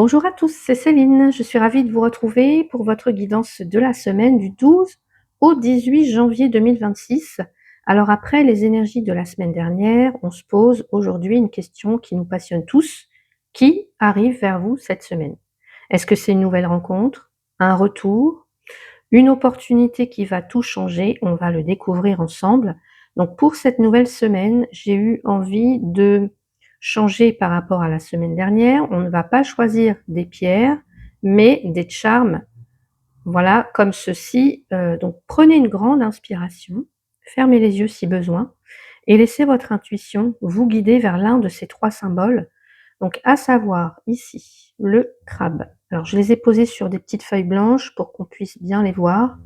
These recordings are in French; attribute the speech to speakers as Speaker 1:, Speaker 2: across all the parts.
Speaker 1: Bonjour à tous, c'est Céline. Je suis ravie de vous retrouver pour votre guidance de la semaine du 12 au 18 janvier 2026. Alors après les énergies de la semaine dernière, on se pose aujourd'hui une question qui nous passionne tous. Qui arrive vers vous cette semaine? Est-ce que c'est une nouvelle rencontre, un retour, une opportunité qui va tout changer? On va le découvrir ensemble. Donc pour cette nouvelle semaine, j'ai eu envie de changer par rapport à la semaine dernière. On ne va pas choisir des pierres, mais des charmes, voilà, comme ceci. Donc prenez une grande inspiration, fermez les yeux si besoin, et laissez votre intuition vous guider vers l'un de ces 3 symboles. Donc à savoir ici, le crabe. Alors je les ai posés sur des petites feuilles blanches pour qu'on puisse bien les voir.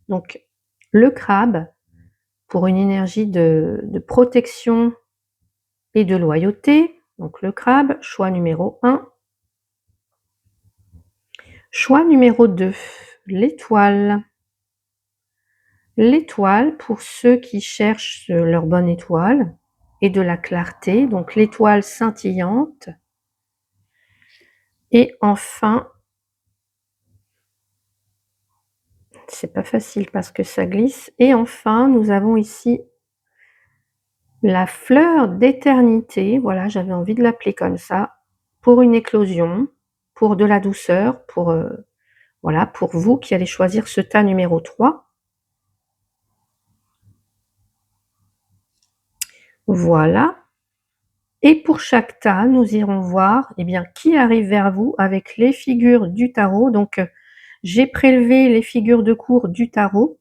Speaker 1: Donc le crabe, pour une énergie de protection et de loyauté. Donc le crabe, choix numéro 1. Choix numéro 2, l'étoile. L'étoile, pour ceux qui cherchent leur bonne étoile et de la clarté, donc l'étoile scintillante. Et enfin, c'est pas facile parce que ça glisse. Et enfin, nous avons ici la fleur d'éternité. Voilà, j'avais envie de l'appeler comme ça, pour une éclosion, pour de la douceur, pour voilà, pour vous qui allez choisir ce tas numéro 3. Voilà. Et pour chaque tas, nous irons voir eh bien, qui arrive vers vous avec les figures du tarot. Donc, j'ai prélevé les figures de cours du tarot.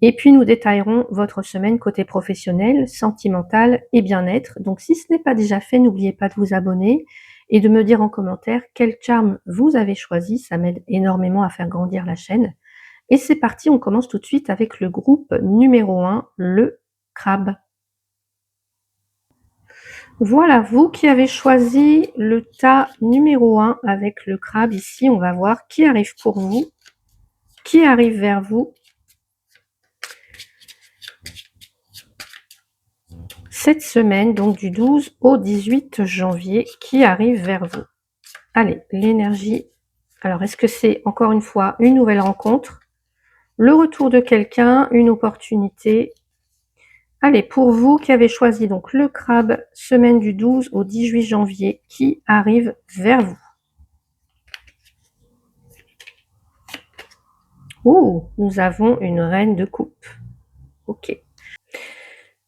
Speaker 1: Et puis, nous détaillerons votre semaine côté professionnel, sentimental et bien-être. Donc, si ce n'est pas déjà fait, n'oubliez pas de vous abonner et de me dire en commentaire quel charme vous avez choisi. Ça m'aide énormément à faire grandir la chaîne. Et c'est parti, on commence tout de suite avec le groupe numéro 1, le crabe. Voilà, vous qui avez choisi le tas numéro 1 avec le crabe ici, on va voir qui arrive pour vous, qui arrive vers vous. Cette semaine, donc du 12 au 18 janvier, qui arrive vers vous. Allez, l'énergie. Alors, est-ce que c'est encore une fois une nouvelle rencontre, le retour de quelqu'un, une opportunité? Allez, pour vous qui avez choisi donc le crabe, semaine du 12 au 18 janvier, qui arrive vers vous? Oh, nous avons une reine de coupe. Ok.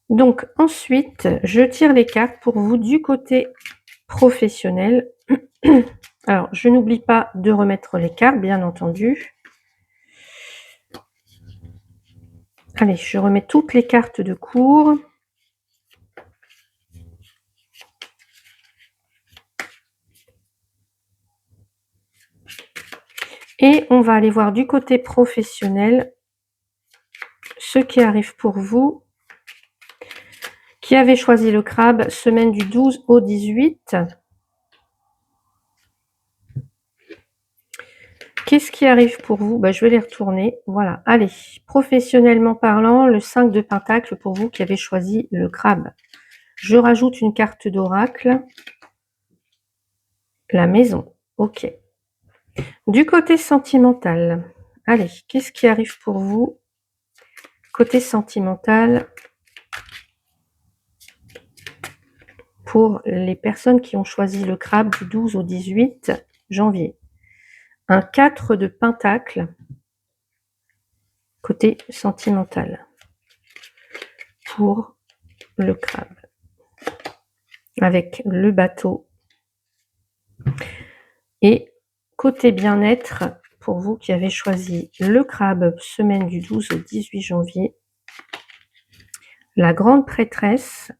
Speaker 1: Donc ensuite, je tire les cartes pour vous du côté professionnel. Alors, je n'oublie pas de remettre les cartes, bien entendu. Allez, je remets toutes les cartes de cours. Et on va aller voir du côté professionnel ce qui arrive pour vous. Qui avez choisi le crabe, semaine du 12 au 18. Qu'est-ce qui arrive pour vous? Je vais les retourner. Voilà, allez. Professionnellement parlant, le 5 de Pentacle pour vous qui avez choisi le crabe. Je rajoute une carte d'oracle. La maison. Ok. Du côté sentimental. Allez, qu'est-ce qui arrive pour vous? Côté sentimental, pour les personnes qui ont choisi le crabe du 12 au 18 janvier. Un 4 de Pentacle. Côté sentimental. Pour le crabe. Avec le bateau. Et côté bien-être, pour vous qui avez choisi le crabe, semaine du 12 au 18 janvier, la grande prêtresse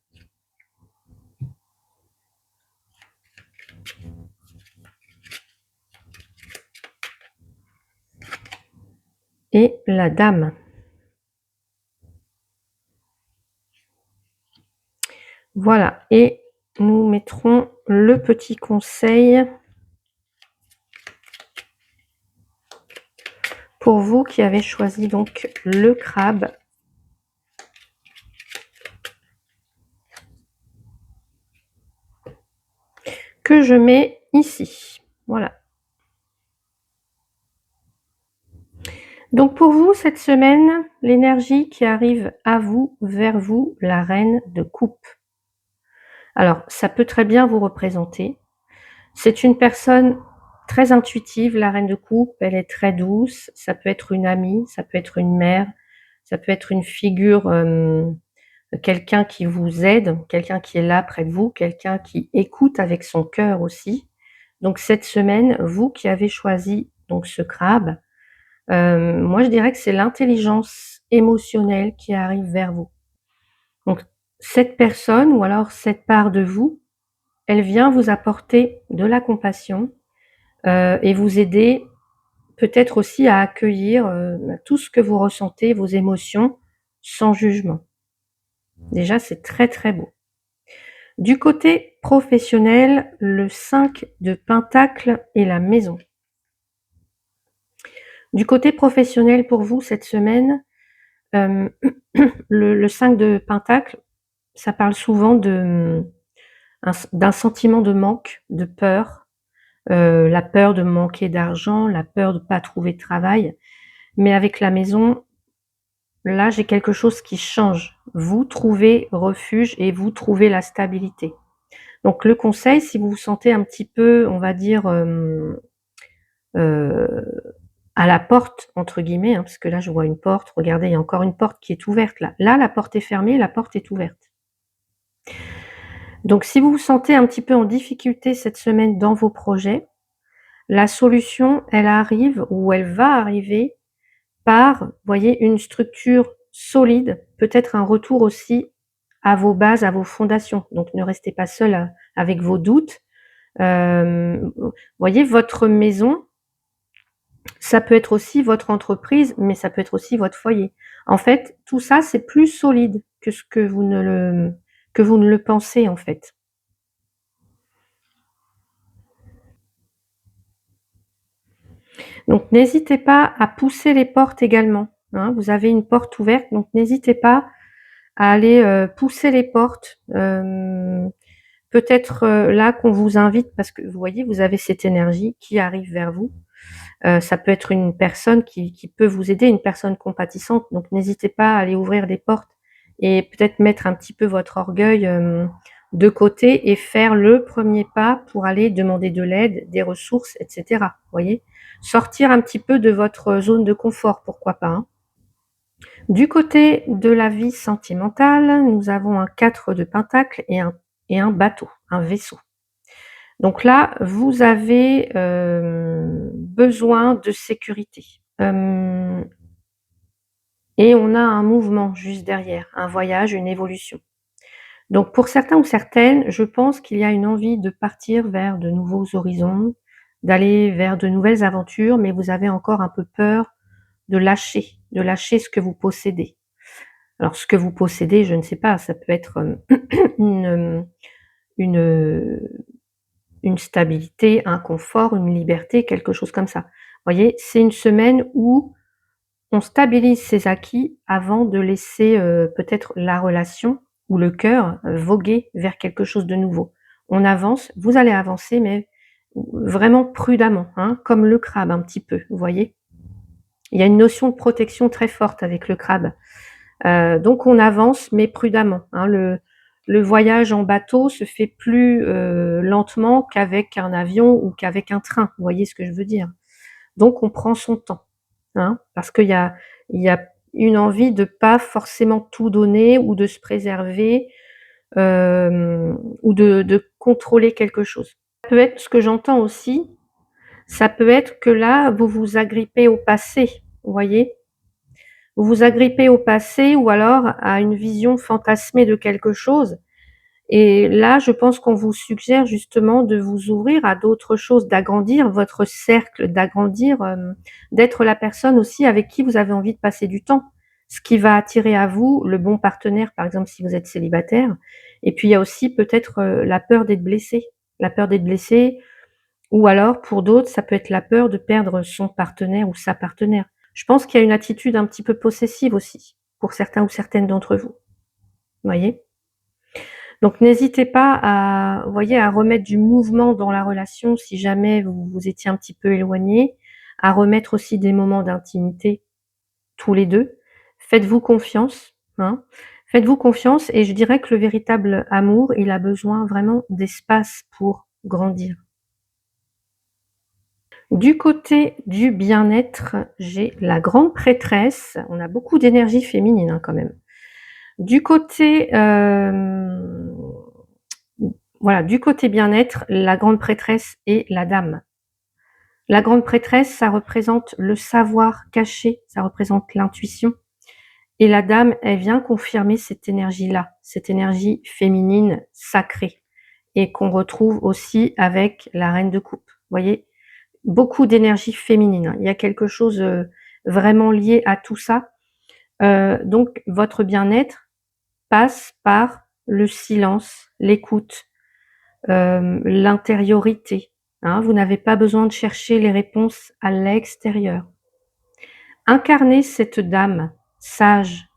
Speaker 1: et la dame. Voilà, et nous mettrons le petit conseil pour vous qui avez choisi donc le crabe. Que je mets ici. Voilà. Donc pour vous, cette semaine, l'énergie qui arrive à vous, vers vous, la reine de coupe. Alors, ça peut très bien vous représenter. C'est une personne très intuitive, la reine de coupe, elle est très douce, ça peut être une amie, ça peut être une mère, ça peut être une figure, quelqu'un qui vous aide, quelqu'un qui est là près de vous, quelqu'un qui écoute avec son cœur aussi. Donc cette semaine, vous qui avez choisi donc ce crabe, moi je dirais que c'est l'intelligence émotionnelle qui arrive vers vous. Donc cette personne ou alors cette part de vous, elle vient vous apporter de la compassion, et vous aider peut-être aussi à accueillir, tout ce que vous ressentez, vos émotions, sans jugement. Déjà, c'est très, très beau. Du côté professionnel, le 5 de Pentacle et la maison. Du côté professionnel pour vous cette semaine, le 5 de Pentacle, ça parle souvent d'un sentiment de manque, de peur, la peur de manquer d'argent, la peur de ne pas trouver de travail. Mais avec la maison, là, j'ai quelque chose qui change. Vous trouvez refuge et vous trouvez la stabilité. Donc le conseil, si vous vous sentez un petit peu, on va dire, à la porte, entre guillemets, hein, parce que là, je vois une porte. Regardez, il y a encore une porte qui est ouverte là. Là, la porte est fermée, la porte est ouverte. Donc si vous vous sentez un petit peu en difficulté cette semaine dans vos projets, la solution, elle arrive ou elle va arriver par, voyez, une structure solide, peut-être un retour aussi à vos bases, à vos fondations. Donc ne restez pas seul avec vos doutes. Voyez, votre maison, ça peut être aussi votre entreprise, mais ça peut être aussi votre foyer. En fait, tout ça, c'est plus solide que ce que vous ne le pensez, en fait. Donc n'hésitez pas à pousser les portes également, hein. Vous avez une porte ouverte, donc n'hésitez pas à aller, pousser les portes. Peut-être, là qu'on vous invite parce que vous voyez, vous avez cette énergie qui arrive vers vous. Ça peut être une personne qui peut vous aider, une personne compatissante, donc n'hésitez pas à aller ouvrir des portes et peut-être mettre un petit peu votre orgueil, de côté et faire le premier pas pour aller demander de l'aide, des ressources et cetera, voyez? Sortir un petit peu de votre zone de confort, pourquoi pas, hein? Du côté de la vie sentimentale, nous avons un 4 de pentacle et un bateau, un vaisseau. Donc là, vous avez, besoin de sécurité. Et on a un mouvement juste derrière, un voyage, une évolution. Donc pour certains ou certaines, je pense qu'il y a une envie de partir vers de nouveaux horizons, d'aller vers de nouvelles aventures, mais vous avez encore un peu peur de lâcher ce que vous possédez. Alors ce que vous possédez, je ne sais pas, ça peut être, une, une, une stabilité, un confort, une liberté, quelque chose comme ça. Vous voyez, c'est une semaine où on stabilise ses acquis avant de laisser, peut-être la relation ou le cœur, voguer vers quelque chose de nouveau. On avance, vous allez avancer, mais vraiment prudemment, hein, comme le crabe un petit peu, vous voyez? Il y a une notion de protection très forte avec le crabe. Donc on avance, mais prudemment, hein. Le voyage en bateau se fait plus, lentement qu'avec un avion ou qu'avec un train. Vous voyez ce que je veux dire? Donc on prend son temps, hein, parce il y a une envie de pas forcément tout donner ou de se préserver, ou de contrôler quelque chose. Ça peut être ce que j'entends aussi, ça peut être que là, vous vous agrippez au passé, vous voyez? Vous vous agrippez au passé ou alors à une vision fantasmée de quelque chose et là, je pense qu'on vous suggère justement de vous ouvrir à d'autres choses, d'agrandir votre cercle, d'agrandir, d'être la personne aussi avec qui vous avez envie de passer du temps. Ce qui va attirer à vous le bon partenaire, par exemple, si vous êtes célibataire et puis il y a aussi peut-être, la peur d'être blessé. La peur d'être blessé ou alors pour d'autres, ça peut être la peur de perdre son partenaire ou sa partenaire. Je pense qu'il y a une attitude un petit peu possessive aussi, pour certains ou certaines d'entre vous. Voyez? Donc n'hésitez pas à, vous voyez, à remettre du mouvement dans la relation si jamais vous étiez un petit peu éloignés, à remettre aussi des moments d'intimité tous les 2. Faites-vous confiance, hein. Faites-vous confiance et je dirais que le véritable amour, il a besoin vraiment d'espace pour grandir. Du côté du bien-être, j'ai la grande prêtresse. On a beaucoup d'énergie féminine, hein, quand même. Du côté, voilà, du côté bien-être, la grande prêtresse et la dame. La grande prêtresse, ça représente le savoir caché, ça représente l'intuition. Et la dame, elle vient confirmer cette énergie-là, cette énergie féminine sacrée, et qu'on retrouve aussi avec la reine de coupe. Vous voyez, beaucoup d'énergie féminine, hein. Il y a quelque chose vraiment lié à tout ça. Donc, votre bien-être passe par le silence, l'écoute, l'intériorité, hein. Vous n'avez pas besoin de chercher les réponses à l'extérieur. Incarnez cette dame sage,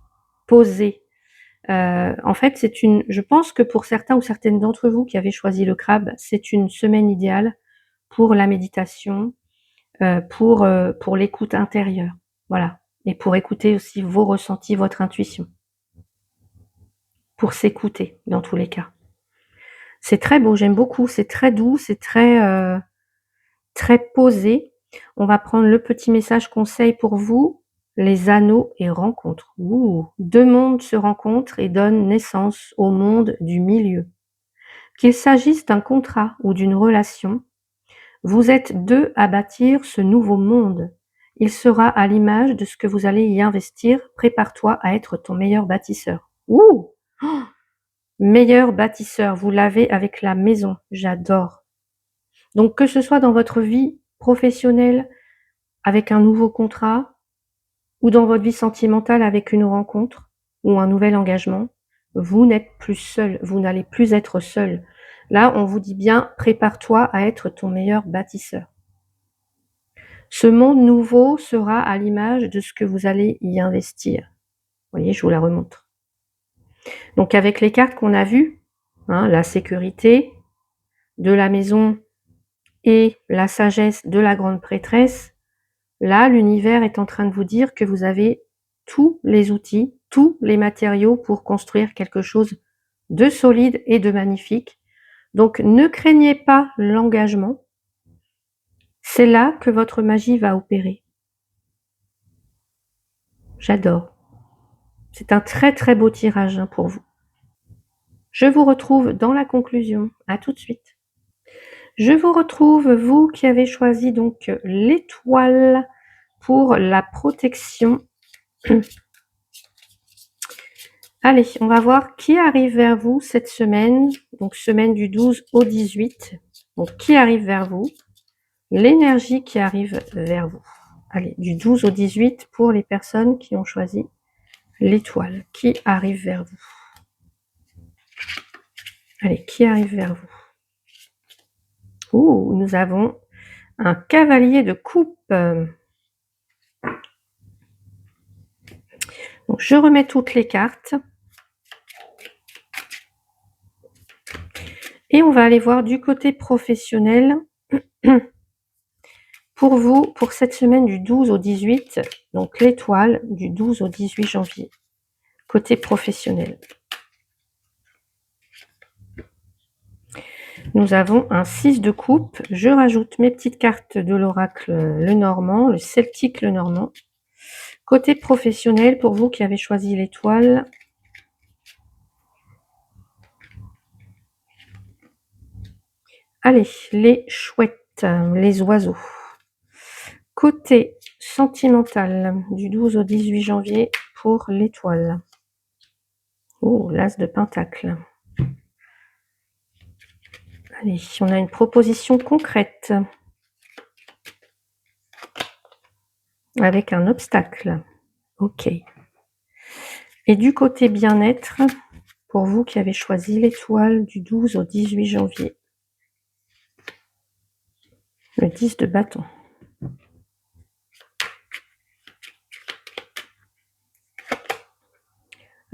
Speaker 1: posée. En fait, je pense que pour certains ou certaines d'entre vous qui avez choisi le crabe, c'est une semaine idéale pour la méditation, pour l'écoute intérieure. Voilà. Et pour écouter aussi vos ressentis, votre intuition. Pour s'écouter, dans tous les cas. C'est très beau, j'aime beaucoup. C'est très doux, c'est très posé. On va prendre le petit message conseil pour vous. Les anneaux et rencontres. Ouh, 2 mondes se rencontrent et donnent naissance au monde du milieu. Qu'il s'agisse d'un contrat ou d'une relation, vous êtes 2 à bâtir ce nouveau monde. Il sera à l'image de ce que vous allez y investir. Prépare-toi à être ton meilleur bâtisseur. Ouh! Oh, meilleur bâtisseur, vous l'avez avec la maison. J'adore. Donc que ce soit dans votre vie professionnelle avec un nouveau contrat ou dans votre vie sentimentale avec une rencontre ou un nouvel engagement, vous n'êtes plus seul, vous n'allez plus être seul. Là, on vous dit bien, prépare-toi à être ton meilleur bâtisseur. Ce monde nouveau sera à l'image de ce que vous allez y investir. Vous voyez, je vous la remontre. Donc avec les cartes qu'on a vues, hein, la sécurité de la maison et la sagesse de la grande prêtresse, là, l'univers est en train de vous dire que vous avez tous les outils, tous les matériaux pour construire quelque chose de solide et de magnifique. Donc, ne craignez pas l'engagement. C'est là que votre magie va opérer. J'adore. C'est un très très beau tirage, hein, pour vous. Je vous retrouve dans la conclusion. À tout de suite. Je vous retrouve, vous qui avez choisi donc l'étoile pour la protection. Allez, on va voir qui arrive vers vous cette semaine, donc semaine du 12 au 18. Donc, qui arrive vers vous? L'énergie qui arrive vers vous. Allez, du 12 au 18 pour les personnes qui ont choisi l'étoile. Qui arrive vers vous? Allez, qui arrive vers vous? Ouh, nous avons un cavalier de coupe. Donc, je remets toutes les cartes. Et on va aller voir du côté professionnel. Pour vous, pour cette semaine du 12 au 18, donc l'étoile du 12 au 18 janvier, côté professionnel. Nous avons un 6 de coupe. Je rajoute mes petites cartes de l'oracle le normand, le celtique le normand. Côté professionnel, pour vous qui avez choisi l'étoile. Allez, les chouettes, les oiseaux. Côté sentimental, du 12 au 18 janvier pour l'étoile. Oh, l'as de pentacle. Allez, on a une proposition concrète. Avec un obstacle. Ok. Et du côté bien-être, pour vous qui avez choisi l'étoile du 12 au 18 janvier. Le 10 de bâton.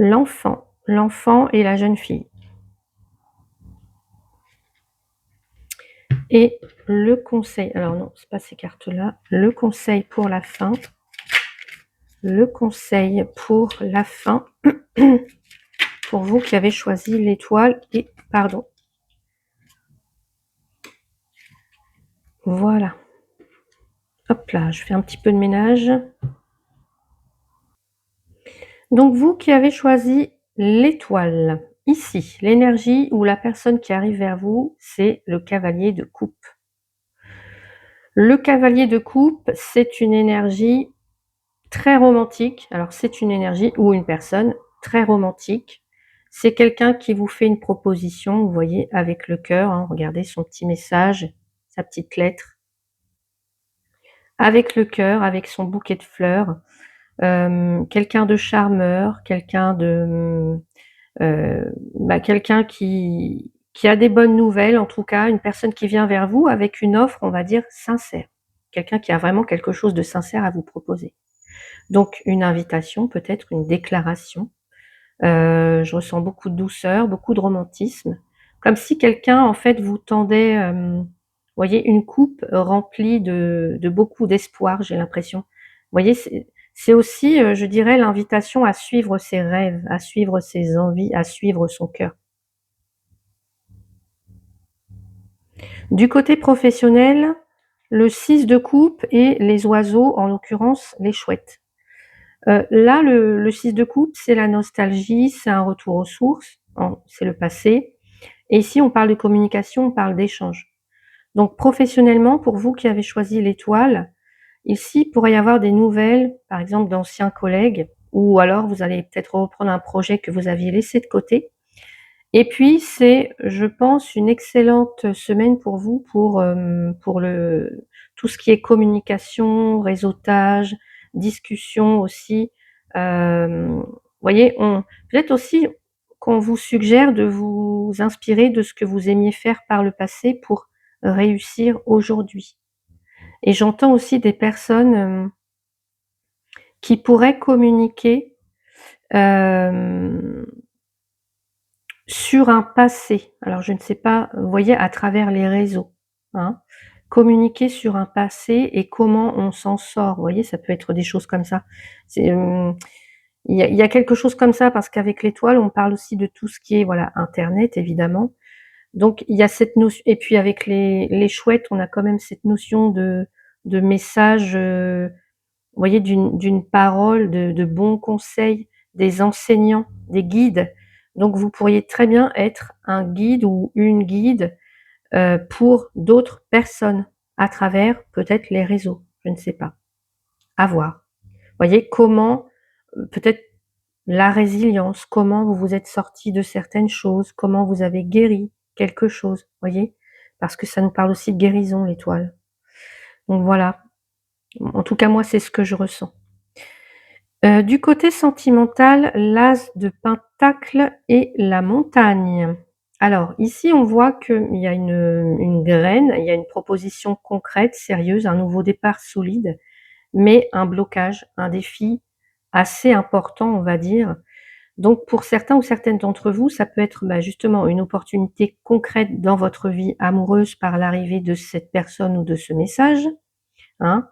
Speaker 1: L'enfant et la jeune fille. Et le conseil, alors non, c'est pas ces cartes-là, le conseil pour la fin. Le conseil pour la fin, pour vous qui avez choisi l'étoile et pardon. Voilà. Hop là, je fais un petit peu de ménage. Donc vous qui avez choisi l'étoile, ici, l'énergie ou la personne qui arrive vers vous, c'est le cavalier de coupe. Le cavalier de coupe, c'est une énergie très romantique. Alors c'est une énergie ou une personne très romantique. C'est quelqu'un qui vous fait une proposition, vous voyez, avec le cœur, hein, regardez son petit message, sa petite lettre. Avec le cœur, avec son bouquet de fleurs. Quelqu'un de charmeur, quelqu'un de quelqu'un qui a des bonnes nouvelles, en tout cas, une personne qui vient vers vous avec une offre, on va dire, sincère. Quelqu'un qui a vraiment quelque chose de sincère à vous proposer. Donc une invitation, peut-être une déclaration. Je ressens beaucoup de douceur, beaucoup de romantisme, comme si quelqu'un en fait vous tendait, voyez, une coupe remplie de beaucoup d'espoir, j'ai l'impression. Vous voyez, c'est aussi, je dirais, l'invitation à suivre ses rêves, à suivre ses envies, à suivre son cœur. Du côté professionnel, le 6 de coupe et les oiseaux, en l'occurrence les chouettes. Là, le 6 de coupe, c'est la nostalgie, c'est un retour aux sources, c'est le passé. Et ici, on parle de communication, on parle d'échange. Donc professionnellement, pour vous qui avez choisi l'étoile, ici, il pourrait y avoir des nouvelles, par exemple d'anciens collègues, ou alors vous allez peut-être reprendre un projet que vous aviez laissé de côté. Et puis, c'est, je pense, une excellente semaine pour vous pour tout ce qui est communication, réseautage, discussion aussi. Vous voyez, peut-être aussi qu'on vous suggère de vous inspirer de ce que vous aimiez faire par le passé pour réussir aujourd'hui. Et j'entends aussi des personnes qui pourraient communiquer euh, sur un passé. Alors je ne sais pas, vous voyez, à travers les réseaux, hein, communiquer sur un passé et comment on s'en sort. Vous voyez, ça peut être des choses comme ça. C'est, il y a quelque chose comme ça parce qu'avec l'étoile, on parle aussi de tout ce qui est voilà internet évidemment. Donc il y a cette notion et puis avec les chouettes, on a quand même cette notion de message, vous voyez, d'une parole, de bons conseils, des enseignants, des guides. Donc vous pourriez très bien être un guide ou une guide pour d'autres personnes à travers peut-être les réseaux, je ne sais pas. À voir. Vous voyez comment peut-être la résilience, comment vous vous êtes sorti de certaines choses, comment vous avez guéri quelque chose, vous voyez, parce que ça nous parle aussi de guérison, l'étoile. Donc voilà. En tout cas, moi, c'est ce que je ressens. Du côté sentimental, l'as de pentacle et la montagne. Alors ici, on voit qu'il y a une graine, il y a une proposition concrète, sérieuse, un nouveau départ solide, mais un blocage, un défi assez important, on va dire. Donc pour certains ou certaines d'entre vous, ça peut être justement une opportunité concrète dans votre vie amoureuse par l'arrivée de cette personne ou de ce message, hein.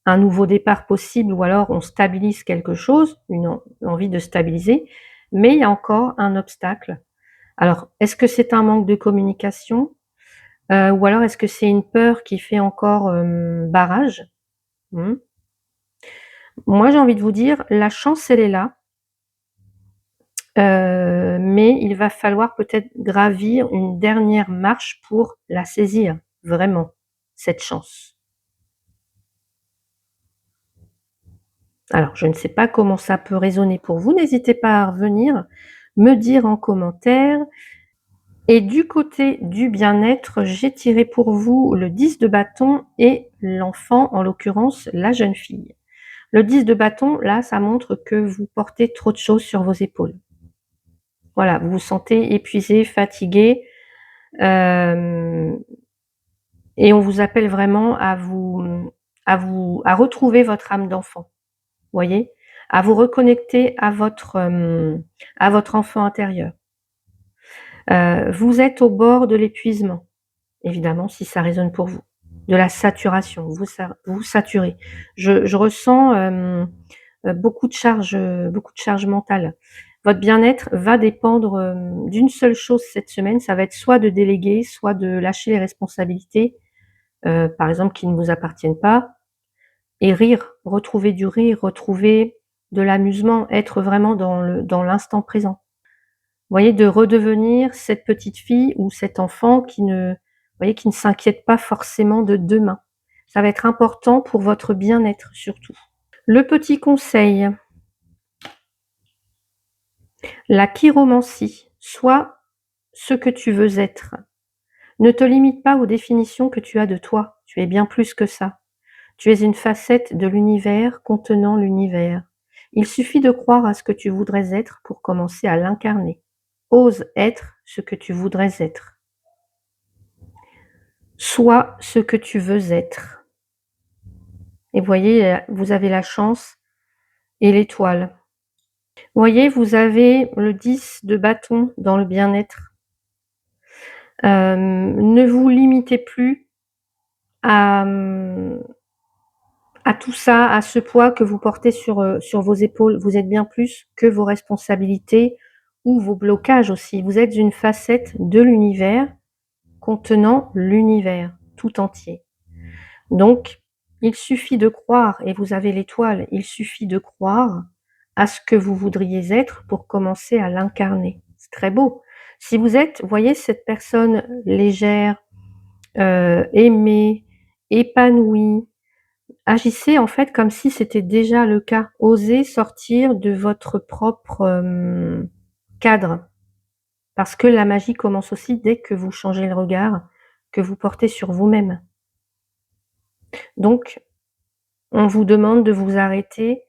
Speaker 1: Un nouveau départ possible ou alors on stabilise quelque chose, une envie de stabiliser, mais il y a encore un obstacle. Alors, est-ce que c'est un manque de communication ou alors est-ce que c'est une peur qui fait encore barrage? Moi, j'ai envie de vous dire, la chance, elle est là, mais il va falloir peut-être gravir une dernière marche pour la saisir, vraiment, cette chance. Alors, je ne sais pas comment ça peut résonner pour vous, n'hésitez pas à revenir me dire en commentaire. Et du côté du bien-être, j'ai tiré pour vous le 10 de bâton et l'enfant, en l'occurrence la jeune fille. Le 10 de bâton, là, ça montre que vous portez trop de choses sur vos épaules. Voilà, vous vous sentez épuisé, fatigué, euh, et on vous appelle vraiment à retrouver votre âme d'enfant. Voyez, à vous reconnecter à votre enfant intérieur. Vous êtes au bord de l'épuisement. évidemment, si ça résonne pour vous. De la saturation, vous saturez. Je ressens beaucoup de charge mentale. Votre bien-être va dépendre d'une seule chose cette semaine, ça va être soit de déléguer, soit de lâcher les responsabilités, par exemple qui ne vous appartiennent pas, et rire, retrouver du rire, retrouver de l'amusement, être vraiment dans l'instant présent. Vous voyez, de redevenir cette petite fille ou cet enfant qui ne s'inquiète pas forcément de demain. Ça va être important pour votre bien-être surtout. Le petit conseil, la chiromancie, sois ce que tu veux être. Ne te limite pas aux définitions que tu as de toi, tu es bien plus que ça. Tu es une facette de l'univers contenant l'univers. Il suffit de croire à ce que tu voudrais être pour commencer à l'incarner. Ose être ce que tu voudrais être. Sois ce que tu veux être. Et voyez, vous avez la chance et l'étoile. Voyez, vous avez le 10 de bâton dans le bien-être. Ne vous limitez plus à tout ça, à ce poids que vous portez sur vos épaules. Vous êtes bien plus que vos responsabilités ou vos blocages aussi. Vous êtes une facette de l'univers contenant l'univers tout entier. Donc, il suffit de croire, et vous avez l'étoile, il suffit de croire à ce que vous voudriez être pour commencer à l'incarner. C'est très beau. Si vous êtes, voyez, cette personne légère, aimée, épanouie, agissez en fait comme si c'était déjà le cas. Osez sortir de votre propre cadre. Parce que la magie commence aussi dès que vous changez le regard que vous portez sur vous-même. Donc, on vous demande de vous arrêter,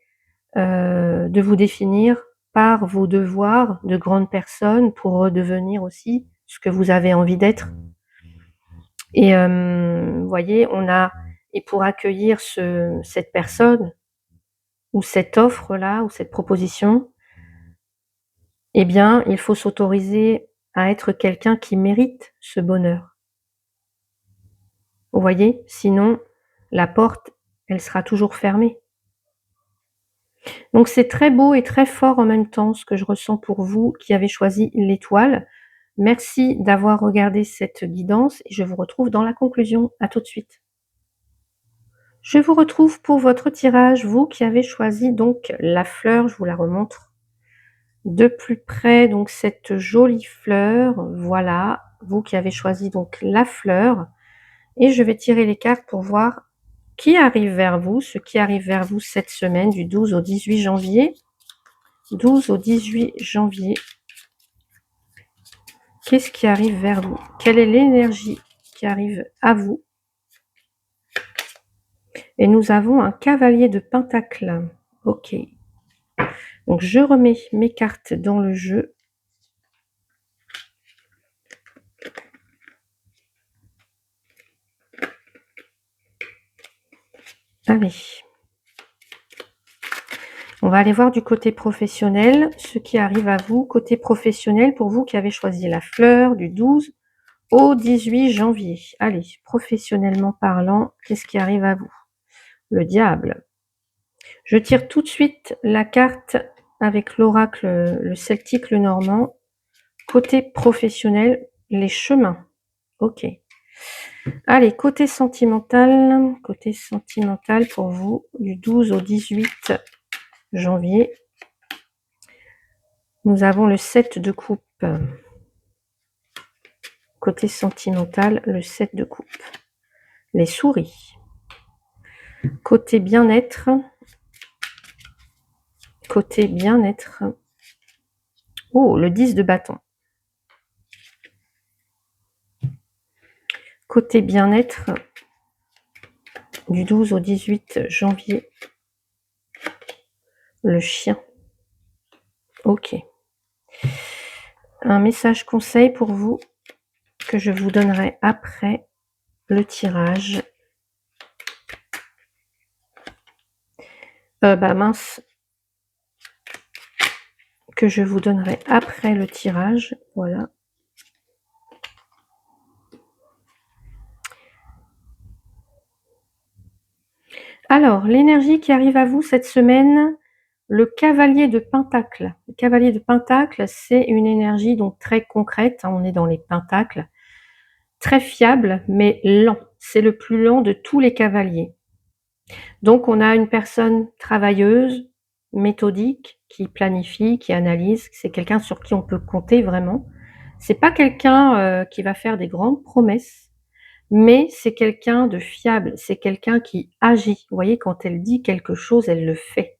Speaker 1: de vous définir par vos devoirs de grande personne pour redevenir aussi ce que vous avez envie d'être. Et vous voyez, et pour accueillir cette personne ou cette offre-là ou cette proposition, eh bien, il faut s'autoriser à être quelqu'un qui mérite ce bonheur. Vous voyez? Sinon, la porte, elle sera toujours fermée. Donc c'est très beau et très fort en même temps ce que je ressens pour vous qui avez choisi l'étoile. Merci d'avoir regardé cette guidance et je vous retrouve dans la conclusion. À tout de suite. Je vous retrouve pour votre tirage, vous qui avez choisi donc la fleur, je vous la remontre de plus près, donc cette jolie fleur, voilà, vous qui avez choisi donc la fleur. Et je vais tirer les cartes pour voir qui arrive vers vous, ce qui arrive vers vous cette semaine du 12 au 18 janvier. 12 au 18 janvier. Qu'est-ce qui arrive vers vous? Quelle est l'énergie qui arrive à vous? Et nous avons un cavalier de pentacle. Ok. Donc je remets mes cartes dans le jeu. Allez. On va aller voir du côté professionnel, ce qui arrive à vous. Côté professionnel, pour vous qui avez choisi la fleur du 12 au 18 janvier. Allez, professionnellement parlant, qu'est-ce qui arrive à vous? Le diable. Je tire tout de suite la carte avec l'oracle, le celtique, le normand. Côté professionnel, les chemins. Ok. Allez, côté sentimental pour vous, du 12 au 18 janvier. Nous avons le 7 de coupe. Côté sentimental, le 7 de coupe. Les souris. Côté bien-être. Côté bien-être. Oh, le 10 de bâton. Côté bien-être, du 12 au 18 janvier. Le chien. Ok. Un message conseil pour vous que je vous donnerai après le tirage. Mince. Que je vous donnerai après le tirage. Voilà. Alors, l'énergie qui arrive à vous cette semaine, le cavalier de Pentacle. Le cavalier de Pentacle, c'est une énergie donc très concrète, hein, on est dans les pentacles, très fiable, mais lent. C'est le plus lent de tous les cavaliers. Donc, on a une personne travailleuse, méthodique, qui planifie, qui analyse. C'est quelqu'un sur qui on peut compter vraiment. C'est pas quelqu'un qui va faire des grandes promesses, mais c'est quelqu'un de fiable. C'est quelqu'un qui agit. Vous voyez, quand elle dit quelque chose, elle le fait.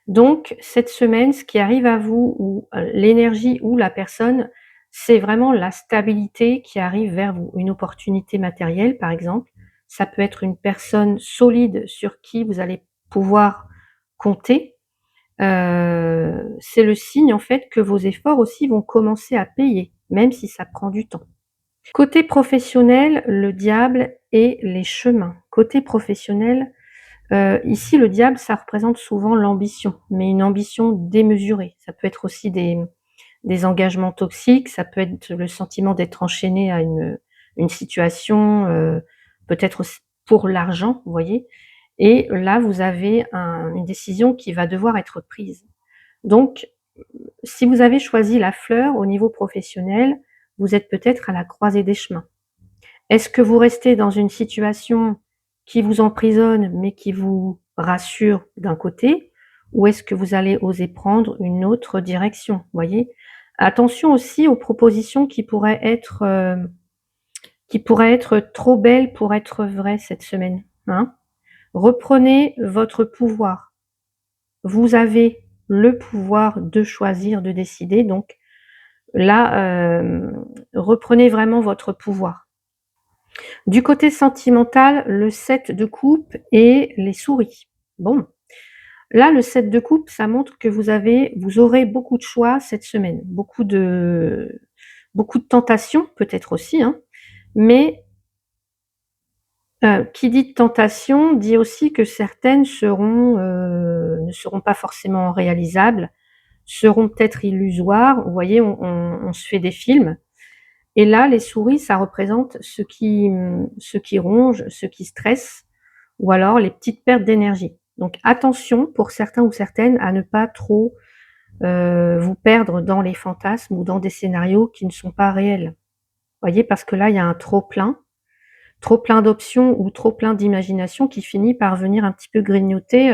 Speaker 1: Donc, cette semaine, ce qui arrive à vous, ou l'énergie ou la personne, c'est vraiment la stabilité qui arrive vers vous. Une opportunité matérielle, par exemple. Ça peut être une personne solide sur qui vous allez pouvoir compter. C'est le signe, en fait, que vos efforts aussi vont commencer à payer, même si ça prend du temps. Côté professionnel, le diable et les chemins. Côté professionnel, ici, le diable, ça représente souvent l'ambition, mais une ambition démesurée. Ça peut être aussi des engagements toxiques, ça peut être le sentiment d'être enchaîné à une situation, peut-être aussi pour l'argent, vous voyez? Et là, vous avez une décision qui va devoir être prise. Donc, si vous avez choisi la fleur au niveau professionnel, vous êtes peut-être à la croisée des chemins. Est-ce que vous restez dans une situation qui vous emprisonne, mais qui vous rassure d'un côté, ou est-ce que vous allez oser prendre une autre direction, voyez? Attention aussi aux propositions qui pourraient être trop belles pour être vraies cette semaine, hein. Reprenez votre pouvoir. Vous avez le pouvoir de choisir, de décider, donc là, reprenez vraiment votre pouvoir. Du côté sentimental, le 7 de coupe et les souris. Bon, là, le 7 de coupe, ça montre que vous aurez beaucoup de choix cette semaine, beaucoup de tentations peut-être aussi, hein, mais qui dit tentation dit aussi que certaines ne seront pas forcément réalisables, seront peut-être illusoires. Vous voyez, on se fait des films. Et là, les souris, ça représente ce qui ronge, ce qui stresse, ou alors les petites pertes d'énergie. Donc attention pour certains ou certaines à ne pas trop vous perdre dans les fantasmes ou dans des scénarios qui ne sont pas réels. Vous voyez, parce que là, il y a un trop plein d'options ou trop plein d'imagination qui finit par venir un petit peu grignoter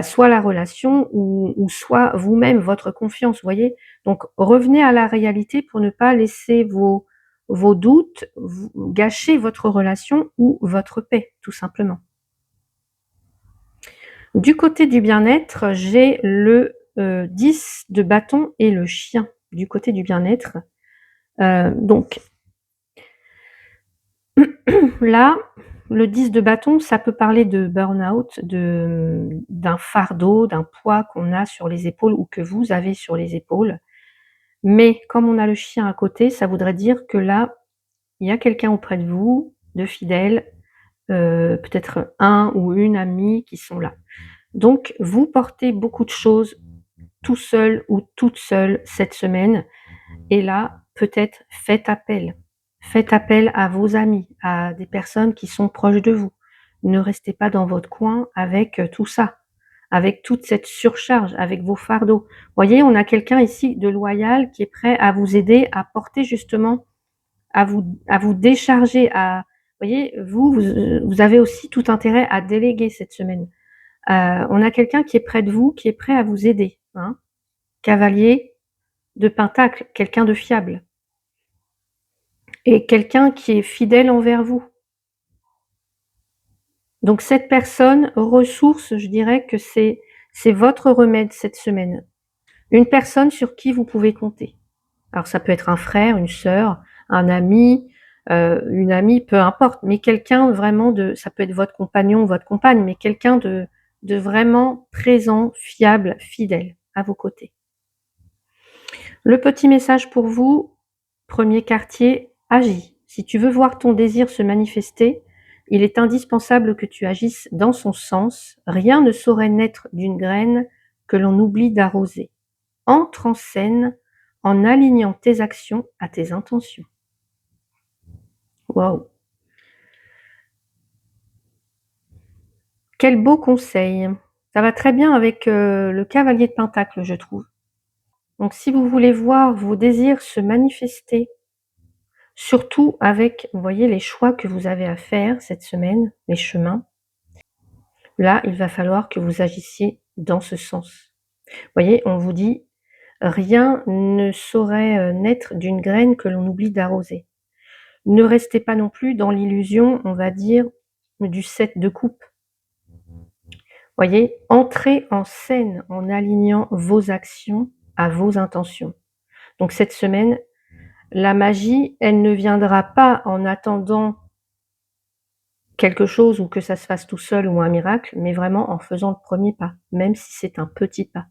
Speaker 1: soit la relation ou soit vous-même, votre confiance, vous voyez? Donc revenez à la réalité pour ne pas laisser vos doutes gâcher votre relation ou votre paix, tout simplement. Du côté du bien-être, j'ai le 10 de bâton et le chien. Du côté du bien-être, donc là, le 10 de bâton, ça peut parler de burn-out, d'un fardeau, d'un poids qu'on a sur les épaules ou que vous avez sur les épaules. Mais comme on a le chien à côté, ça voudrait dire que là, il y a quelqu'un auprès de vous, de fidèle, peut-être un ou une amie qui sont là. Donc vous portez beaucoup de choses tout seul ou toute seule cette semaine et là, peut-être faites appel à vos amis, à des personnes qui sont proches de vous. Ne restez pas dans votre coin avec tout ça, avec toute cette surcharge, avec vos fardeaux. Voyez, on a quelqu'un ici de loyal qui est prêt à vous aider à porter justement, à vous décharger, voyez, vous avez aussi tout intérêt à déléguer cette semaine. On a quelqu'un qui est près de vous, qui est prêt à vous aider, hein. Cavalier de Pentacle, quelqu'un de fiable. Et quelqu'un qui est fidèle envers vous. Donc cette personne, ressource, je dirais que c'est votre remède cette semaine. Une personne sur qui vous pouvez compter. Alors ça peut être un frère, une sœur, un ami, une amie, peu importe, mais quelqu'un vraiment ça peut être votre compagnon, votre compagne, mais quelqu'un de vraiment présent, fiable, fidèle à vos côtés. Le petit message pour vous, premier quartier, agis. Si tu veux voir ton désir se manifester, il est indispensable que tu agisses dans son sens. Rien ne saurait naître d'une graine que l'on oublie d'arroser. Entre en scène en alignant tes actions à tes intentions. Waouh! Quel beau conseil! Ça va très bien avec, le cavalier de pentacle, je trouve. Donc si vous voulez voir vos désirs se manifester, surtout avec, vous voyez, les choix que vous avez à faire cette semaine, les chemins, là, il va falloir que vous agissiez dans ce sens. Vous voyez, on vous dit: «Rien ne saurait, naître d'une graine que l'on oublie d'arroser». Ne restez pas non plus dans l'illusion, on va dire, du 7 de coupe. Voyez? Entrez en scène en alignant vos actions à vos intentions. Donc cette semaine, la magie, elle ne viendra pas en attendant quelque chose ou que ça se fasse tout seul ou un miracle, mais vraiment en faisant le premier pas, même si c'est un petit pas.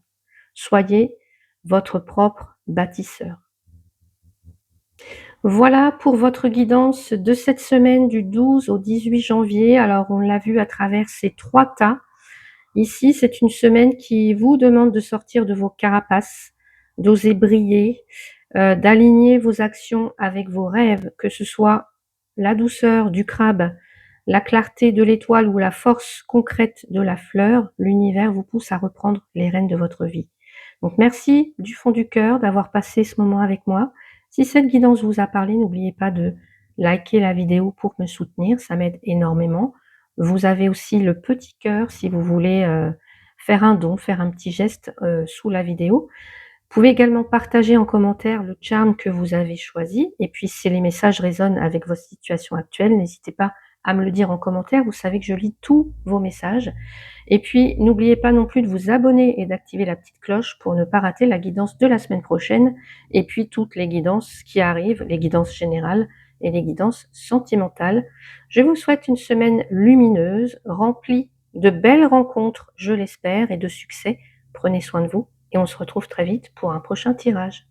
Speaker 1: Soyez votre propre bâtisseur. Voilà pour votre guidance de cette semaine du 12 au 18 janvier. Alors on l'a vu à travers ces 3 tas. Ici, c'est une semaine qui vous demande de sortir de vos carapaces, d'oser briller, d'aligner vos actions avec vos rêves, que ce soit la douceur du crabe, la clarté de l'étoile ou la force concrète de la fleur. L'univers vous pousse à reprendre les rênes de votre vie. Donc merci du fond du cœur d'avoir passé ce moment avec moi. Si cette guidance vous a parlé, n'oubliez pas de liker la vidéo pour me soutenir, ça m'aide énormément. Vous avez aussi le petit cœur si vous voulez, faire un don, faire un petit geste, sous la vidéo. Vous pouvez également partager en commentaire le charme que vous avez choisi et puis si les messages résonnent avec votre situation actuelle, n'hésitez pas à me le dire en commentaire. Vous savez que je lis tous vos messages et puis n'oubliez pas non plus de vous abonner et d'activer la petite cloche pour ne pas rater la guidance de la semaine prochaine et puis toutes les guidances qui arrivent, les guidances générales et les guidances sentimentales. Je vous souhaite une semaine lumineuse, remplie de belles rencontres, je l'espère, et de succès. Prenez soin de vous et on se retrouve très vite pour un prochain tirage.